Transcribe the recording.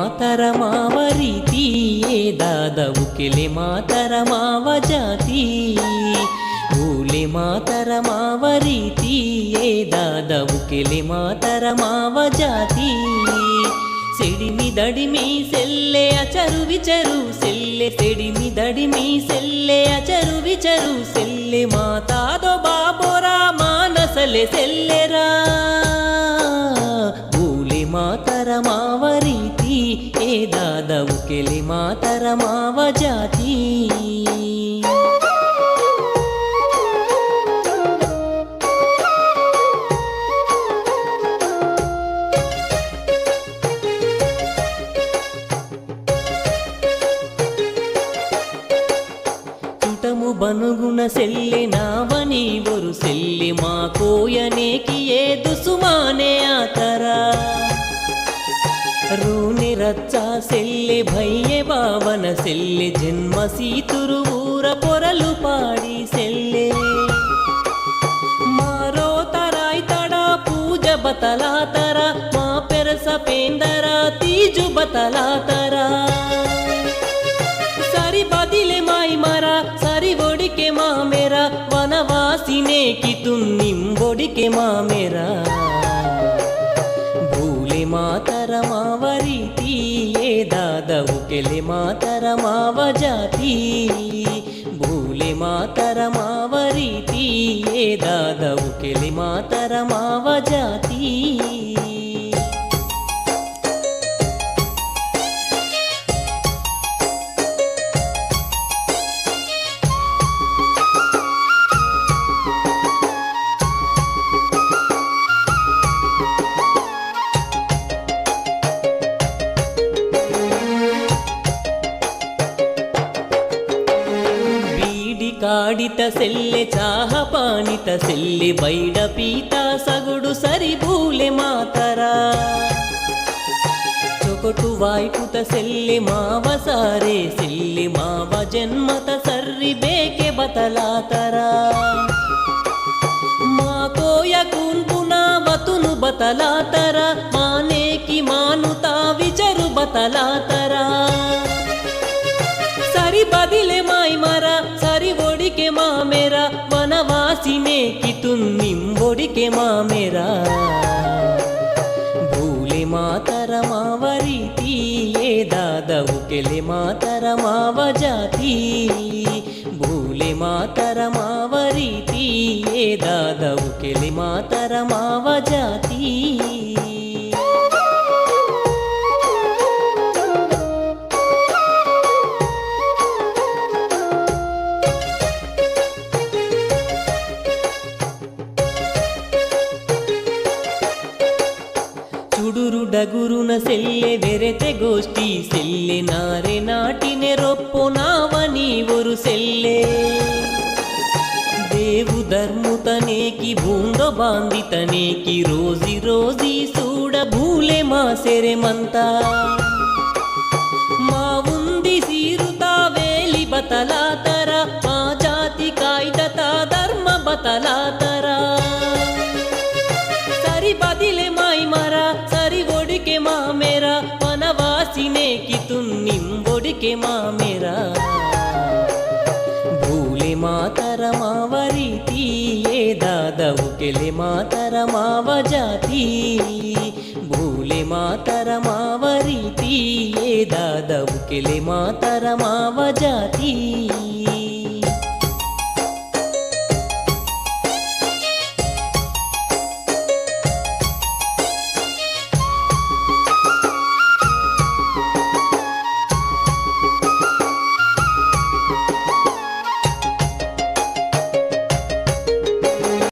ಮಾತರಮಾವ ರೀತಿ ಏದಾದವು ಕೆಲೆ ಮಾತರಮಾವ ಜಾತಿ ಭೂಲೆ ಮಾತರಮಾವ ರೀತಿ ಏದಾದವು ಕೆಲೆ ಮಾತರಮಾವ ಜಾತಿ సెడిమి దడిమి సెల్లె అచరు విచరు సెల్లె సెడిమి దడిమి సెల్లె అచరు విచరు సెల్లె మాతాదో బాబోరా మానసలె సెల్లెరా భూలి మాతరమావ రీతి ఏదాదవు కెలి మాతరమావ జాతి ಬನುಗುಣ ಸೆಲ್ಲೆ ನಾವನಿ ಒರು ಸೆಲ್ಲೆ ಮಾ ಕೋಯನೇಕಿಯೇ ದುಸುಮಾನೆ ಆತರ ರೂನೆ ರಚ್ಚ ಸೆಲ್ಲೆ ಭಯ್ಯೆ ಭಾವನ ಸೆಲ್ಲೆ ಜನ್ಮ ಸೀತುರು ಊರ ಪೊರಲು ಪಾಡಿ ಸೆಲ್ಲೆ ಮಾರೋ ತರಾಯ್ ತಡ ಪೂಜ ಬತಲಾತರ ಮಾ ಪೆರಸ ಪೇಂದರ ತೀಜು ಬತಲಾತರ सरी बदिले माई मारा सरी बोड़ी के माँ मेरा वनवासी ने की तुम निम्बोड़ी के माँ मेरा भूले मातरमाव रीति ये दादवु केले मातरमाव जाति भूले मातरमाव रीति ये दादवु केले मातरमाव जाति కాడిత సెల్లె చాహ పానిత సెల్లె బైడ పీత సగుడు సరి భూలె మాతరా చొకటు వాయిపుత సెల్లె మావ సారే సెల్లె మావ జన్మత సర్రి బేకె బతలాతరా మా కోయ కూన్పునా వతును బతలాతరా మానేకి మానుతా విచరు బతలాతరా सरी बदिले माई मारा सरी बोड़ी के माँ मेरा वनवासी ने की तुम निम्बोड़ी के माँ मेरा भूले मातरमाव रीति ये दादवु केले मातरमाव जाति भूले मातरमाव रीति ये दादवु केले मातरमाव जाति ಚುಡುರು ಡಗುರುನ ಸೆಲ್ಲೆ ಬೆರೆತೆ ಗೋಷ್ಠಿ ಸೆಲ್ಲೆ ನಾರೆ ನಾಟಿನೆ ರೊಪ್ಪೊ ನಾವನಿ ಒರು ಸೆಲ್ಲೆ ದೇವು ಧರ್ಮುತನೇಕಿ ಭೂಂಡೊ ಬಾಂದಿತನೇಕಿ ರೋಜಿ ರೋಜಿ ಸೂಡ ಭೂಲೆ ಮಾ ಸೆರೆ ಮಂತ మా ఉంది సీరుతా వేలి బతలాతర మా జాతి కాయిదత ధర్మ బతలాతర सरी बदिले माई मारा सरी बोड़ी के माँ मेरा वनवासी ने की तुम निम्बोड़ी के माँ मेरा भूले मातरमाव रीति ये दादवु केले मातरमाव जाति भूले मातरमाव रीति ये दादवु केले मातरमाव जाति